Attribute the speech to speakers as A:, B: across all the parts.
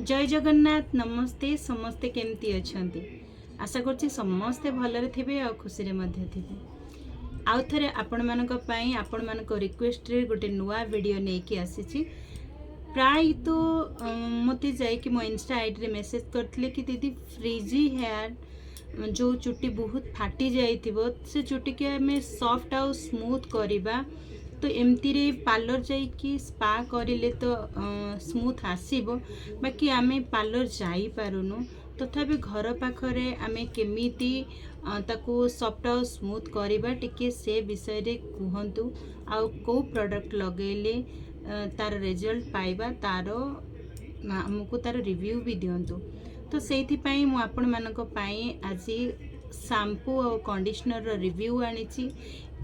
A: जय जगन्नाथ नमस्ते समस्ते केमती अछंती आशा करछि समस्ते भलरे थिबे आ खुशी रे मध्ये थिबे आउ थरे आपण मानक पई आपण मानक रिक्वेस्ट रे गोटे नुवा वीडियो नै कि आसीछि प्राय तो मते जाय कि मो इंस्टा आईडी रे मेसेज करथले कि दीदी फ्रीजी हेयर जो चुट्टी बहुत फाटी जाइथिबो से चुट्टी के हमें सॉफ्ट आ स्मूथ करिबा तो एमती रे पार्लर जाइकी स्पा करिले तो स्मूथ आसीबो बाकी आमे पार्लर जाई पारुनु तथापि घर पाखरे आमे केमिति ताकू सॉफ्ट आ स्मूथ करिबा टिके से विषय रे कुहंतु आ को प्रोडक्ट लगेले तार रिजल्ट पाइबा तारो हमको तार रिव्यू भी दियंतु तो सेथि पई मु आपण मानक पई आज शैम्पू और कंडीशनर रो रिव्यू आनिछि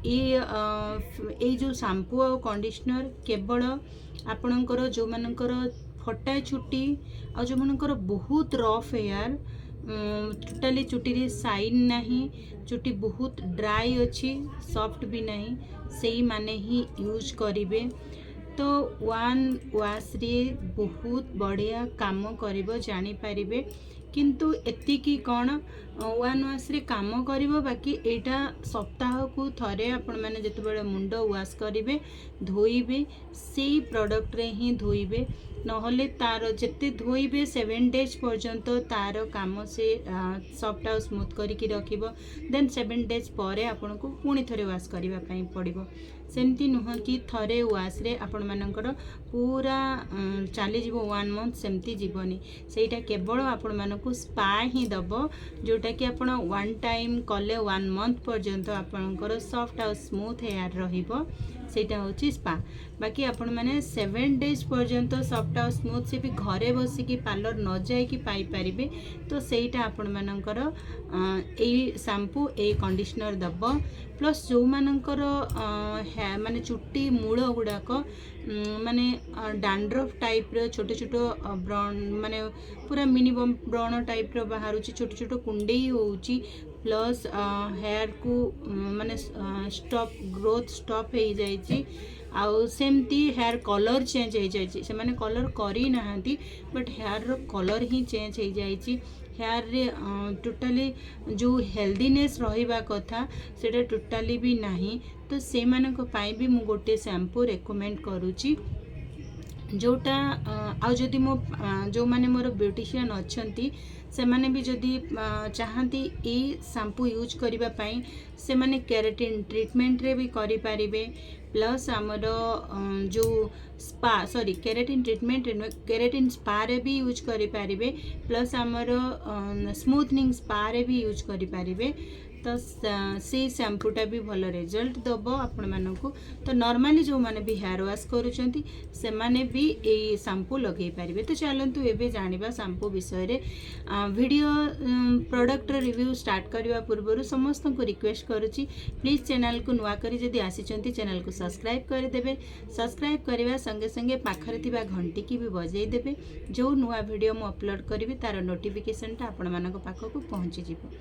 A: ये जो शैम्पू और कंडीशनर केवल आपणकर जो मानकर फटा चुट्टी आ जो मानकर बहुत रफ हेयर टोटाली चुट्टी रे साइन नहीं चुट्टी बहुत ड्राई अच्छी सॉफ्ट भी नहीं सही माने ही यूज करिवे तो वन वाश रे बहुत बढ़िया काम करिवो जानी पारिबे किंतु एतिकी कौन वन वाश रे काम करिवो बाकी एटा सप्ताह को थरे आपण माने जेतेबेले मुंड वाश करिवे धोइबे सेही प्रोडक्ट रे ही धोइबे नहले तार जेते धोइबे 7 डेज पर्यंत तार काम से सॉफ्ट आ स्मूथ करिकी रखिबो देन 7 डेज परे आपण को पुणी थरे वाश करिवा पई पड़िबो सेमती नुह कि थरे वाश रे आपण मानकर पूरा चली जीवो 1 मंथ सेमती जीवनी सेटा केवल आपण मानकू स्पा ही दबो जोटा कि आपण वन टाइम कले 1 मंथ पर्यंत आपणकर सॉफ्ट आ स्मूथ हेयर रहिबो सेटा होची स्पा बाकी आपण माने 7 डेज पर्यंत सॉफ्ट आ स्मूथ से भी घरे बसी कि पार्लर न जाय कि पाई परिबे तो सेटा आपण मानकर ए शैम्पू ए कंडीशनर दबो प्लस जो मानकर माने चुट्टी मूल गुड़ाक माने डैंड्रफ टाइप रो छोटे छोटे ब्राउन माने पूरा मिनिमम ब्राउन टाइप रो बाहर छोटे छोटे कुंडेई होउची प्लस हेयर को माने स्टॉप ग्रोथ स्टॉप हो जाइए आउ सेमती हेयर कलर चेंज हो जाइए से माने कलर करी नाहंती बट हेयर रो कलर ही चेंज हो जाइए हेयर रे टोटाली जो हेल्दीनेस रहिबा कथा सेटा टोटाली भी नहीं तो से मानक पाई भी मु गोटे शैम्पू रेकमेंड करूची जोटा आ जदि मो जो माने मोर ब्यूटिशियन अच्छंती से माने भी जदि चाहती ए शैम्पू यूज करिबा पई से माने केराटिन ट्रीटमेंट रे भी करि पारिबे प्लस आमर जो spa sorry keratin treatment keratin spa रे भी यूज करि पारिबे प्लस आमर स्मूथनिंग स्पा रे भी यूज करि पारिबे तो से शैम्पूटा भी भल रिजल्ट दबो आपण मानकू तो नॉर्मली जो माने भी हेयर वाश करूचंती से माने भी ए शैम्पू लगे पारिबे तो चलंतु एबे जानिबा शैम्पू विषय रे वीडियो प्रोडक्ट रिव्यू स्टार्ट करबा पूर्व समस्त को रिक्वेस्ट करूची प्लीज चैनल को नुआ करी जदी आसीचंती चैनल को सब्सक्राइब कर देबे सब्सक्राइब करबा संगे संगे पाखरे थिबा घंटी की भी बजाई देबे जो नुआ वीडियो मु अपलोड करबी तार नोटिफिकेशनटा आपण मानक पाखको पहुंची जिवो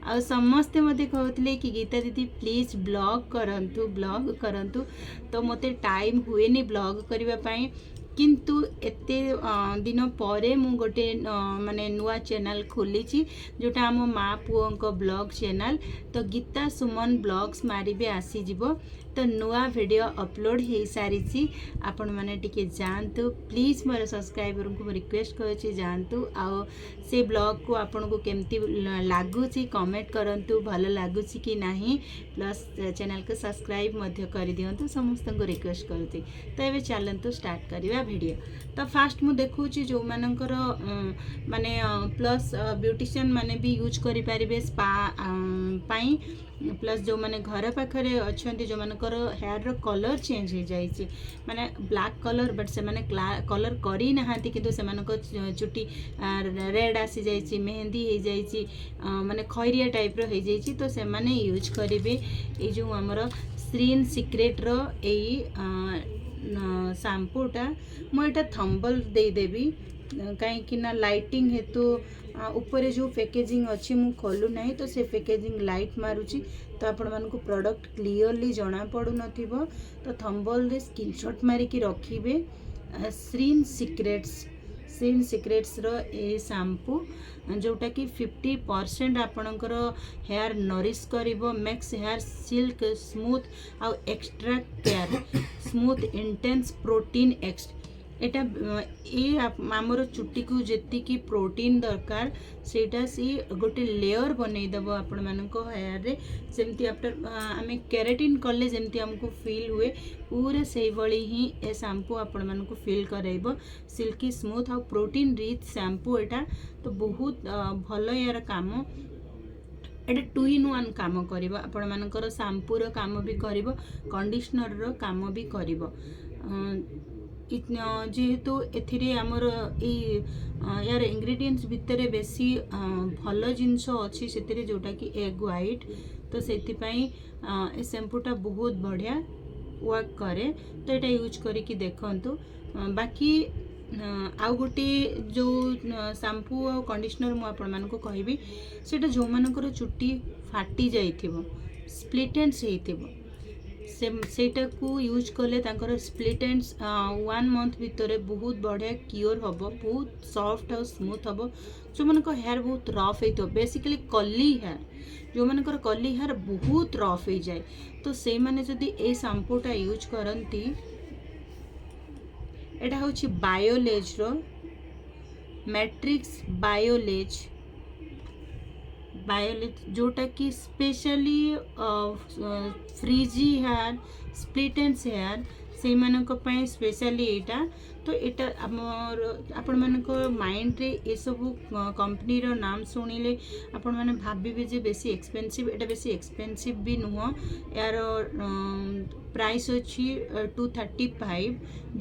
A: आ समस्त मते कहतले कि गीता दीदी प्लीज ब्लॉग करंतु तो मते टाइम हुए नि ब्लॉग करबा पई किंतु एते दिन परे मु गोटे माने नुआ चैनल खोली जोटा आम माँ पुओं को ब्लॉग चैनल तो गीता सुमन ब्लॉग्स मारिबे आसी जिवो तो नुआ वीडियो अपलोड हो सारी आपण माने टिके जानतु प्लीज मोर सब्सक्राइबर को रिक्वेस्ट करूँ जानतु आओ से ब्लॉग को आपण को केमती लगुच कमेंट करंतु भल लगुच कि नहीं प्लस चैनल को सब्सक्राइब मध्य कर दियंतु समस्त को रिक्वेस्ट करूँ तो ये चलतु स्टार्ट करवा वीडियो तो फास्ट मु देखुची जो मानकर माने प्लस ब्यूटिशियन माने भी यूज करि पारिबे स्पा पाई प्लस जो माने घर पाखरे अच्छे जो मानकर हेयर रो कलर चेंज हो जाइए माने ब्लैक कलर बट से माने कलर करी नाहांती किंतु से मानक चुट्टी रेड आसी जाइए मेहंदी हो जाइए माने खैरिया टाइप रो हो जाइए तो से माने यूज करिवे ए जो हमर श्रीन सीक्रेट रो एई शैम्पूटा मुझे थंबल दे देबी कहीं लाइटिंग हेतु ऊपर जो पैकेजिंग अच्छी मु खोलू नहीं तो से पैकेजिंग लाइट मारुची तो आपण मानक प्रोडक्ट क्लीयरली जना पड़ू नथिबो तो थंबल रे स्क्रीनशॉट मारिकी रखिबे श्रीन सीक्रेट्स सिन सिक्रेट्स रो ए शैम्पू जोटा कि 50% आपणकर हेयर नरिश करिवो मेक्स हेयर सिल्क स्मूथ आउ extract care smooth intense protein X एटा ये आमर चुट्टी को जेतिकी प्रोटीन दरकार सेटा सी गोटे लेयर बनई दबो आपण मानको हेयर रे सेमती आफ्टर आमे केराटिन कले जेमती हमको फील हुए पूरा से भली ही ए शैम्पू आपण मानको फील कराइबो सिल्की स्मूथ और प्रोटीन रिच शैम्पू एटा तो बहुत भलो यार काम एटा 2 in 1 काम करिवो आपण मानकर शैम्पू रो काम भी करिवो कंडीशनर रो काम भी करिवो जेहेतु एथिरे आमर यार इंग्रेडिएंट्स भितर बेसी भल जिनस अच्छी से जोटा कि एग व्हाइट तो से ए शैम्पूटा बहुत बढ़िया वर्क करे तो यहाँ यूज करिकी देखंतु बाकी आउ गोटे जो शैम्पू और कंडीशनर मु आपण मानको कहबी सेटा जो मानकर चुट्टी फाटी जाइथिबो स्प्लिट एंड्स हेइथिबो सेटा को यूज कले तांकर स्प्लिट एंड्स 1 month भितर बहुत बढ़िया क्योर हम बहुत सॉफ्ट और स्मूथ हम जो मन हेयर बहुत रफ हो बेसिकली कली हेयर जो मन कली हेयर बहुत रफ हो जाए तो से माने जदि ए शैम्पूटा यूज करती एटा होची बायोलेज रो मैट्रिक्स बायोलेज जोटा कि specially frizzy hair split ends hair से मानक पई स्पेशली एटा तो एटा हमर आपण मानक माइंड रे ए सब कंपनी रो नाम सुनिले आपण माने भाबिबे जे बेसी एक्सपेंसिव एटा बेसी एक्सपेंसिव भी नुह यार प्राइस अछि 235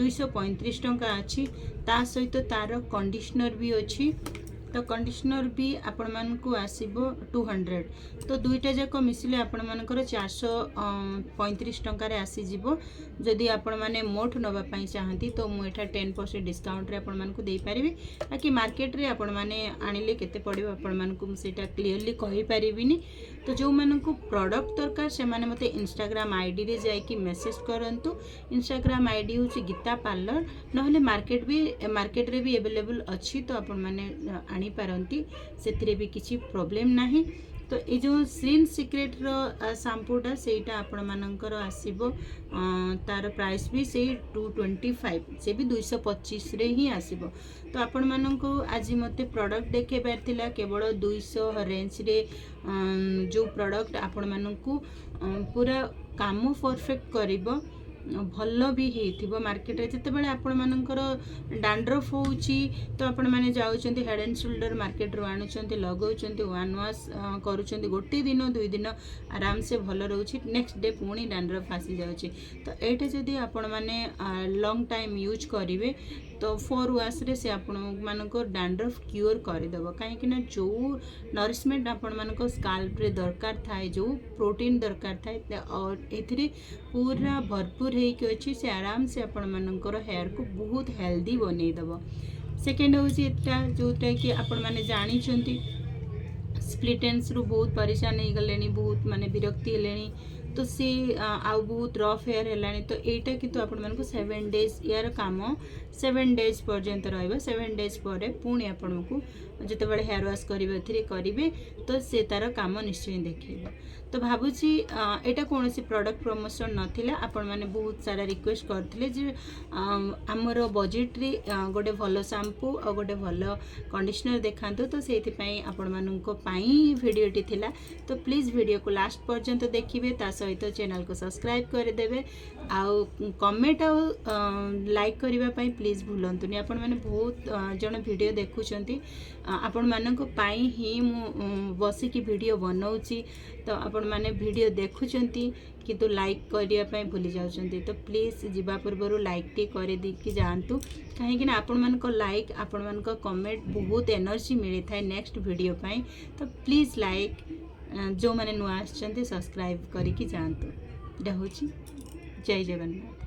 A: 235 टंका अछि ता सहित तार कंडीशनर भी अछि तो कंडीशनर भी आपण मानकु आसीबो 200 तो दुईटा जाक मिसिले आपण मानकर 435 टंका रे आसी जिवो जदि आपण माने मोठ नबा पई चाहंती तो मु एठा 10% डिस्काउंट रे आपण मानकु देई परिबी बाकी मार्केट रे आपण माने आनिले केते पड़िबो आपण मानकु सेटा क्लियरली कहि परिबिनी तो जो मानकु प्रोडक्ट दरकार से माने मते इंस्टाग्राम आईडी रे जाई कि मैसेज करंतु इंस्टाग्राम आईडी होची गीता पार्लर नहले मार्केट रे भी अवेलेबल अछि तो आपण माने आनी पारंती सेतिरे भी किछि प्रॉब्लम नाही तो ये जो सिन सिक्रेट रो शैम्पूटा सेटा आपण मानकर आसीबो तार प्राइस भी से 225 से भी 225 रे ही आसीबो तो आपण मानको आज मते प्रोडक्ट देखे पारथिला केवल 200 रेंज रे जो प्रोडक्ट आपण मानको पूरा काम परफेक्ट करिवो भल भी होइथिबो मार्केट रे जते बेले आपण मानकर डैंड्रफ होउची तो आपण माने जाउचंती हेड एंड शोल्डर मार्केट रो आनुचंती लगाउचंती वन वाश करूचंती गोटे दिन 2 दिन आराम से भल रहउची नेक्स्ट डे पुणी डैंड्रफ आसी जाउची तो एटा जदी आपण माने लॉन्ग टाइम यूज करिवे तो 4 वाश रे से आपण मानकर डैंड्रफ क्योर कर देबो काहे कि ना जो नरिशमेंट आपण मानकर स्काल्प रे दरकार थाए जो प्रोटीन दरकार थाए और एथिरे पूरा भरपूर हेकि अछि से आराम से आपण मानकर हेयर को बहुत हेल्दी बनै दबो सेकेंड होची एटा जोटा कि आपण माने जानि छंती स्प्लिट एंड्स रु बहुत परेशान हो गलेनी बहुत माने विरक्ति हेलेनी तो सी आउ बहुत रफ हेयर हेलानी तो एटा किंतु आपण मानको 7 days यार काम 7 days पर्यंत रहइबो 7 days परे पुणी आपण को जते बडे हेयर वाश करिवे थिरे करिवे तो से तार काम निश्चय देखिबो तो भाबुची एटा कोनोसी प्रोडक्ट प्रमोशन नथिला आपण माने बहुत सारा रिक्वेस्ट करथिले जे हमर बजेट रे गोटे भलो शैम्पू और गोटे भलो कंडीशनर देखांतो तो सेति पई आपण मानको पई वीडियोटी थिला तो प्लीज वीडियो को लास्ट पर्यंत देखिबे ता सहित चैनल को सब्सक्राइब कर देबे आउ कमेंट आउ लाइक करबा पई प्लीज भूलंतुनी आपण माने बहुत जण वीडियो देखुचंती आपण मानको पई ही मु बसी की वीडियो बनाउची तो आपण माने वीडियो देखुचंती किंतु लाइक करिया पई भूली जाउचंती तो प्लीज जीवा पूर्व लाइक टी करे दी कि जानतु काहे कि ना आपण मानको लाइक आपण मानको कमेंट बहुत एनर्जी मिली थाए नेक्स्ट वीडियो पई तो प्लीज लाइक जो माने नुआ आछंती सब्सक्राइब करी कि जानतु एटा होची जय जगन्नाथ।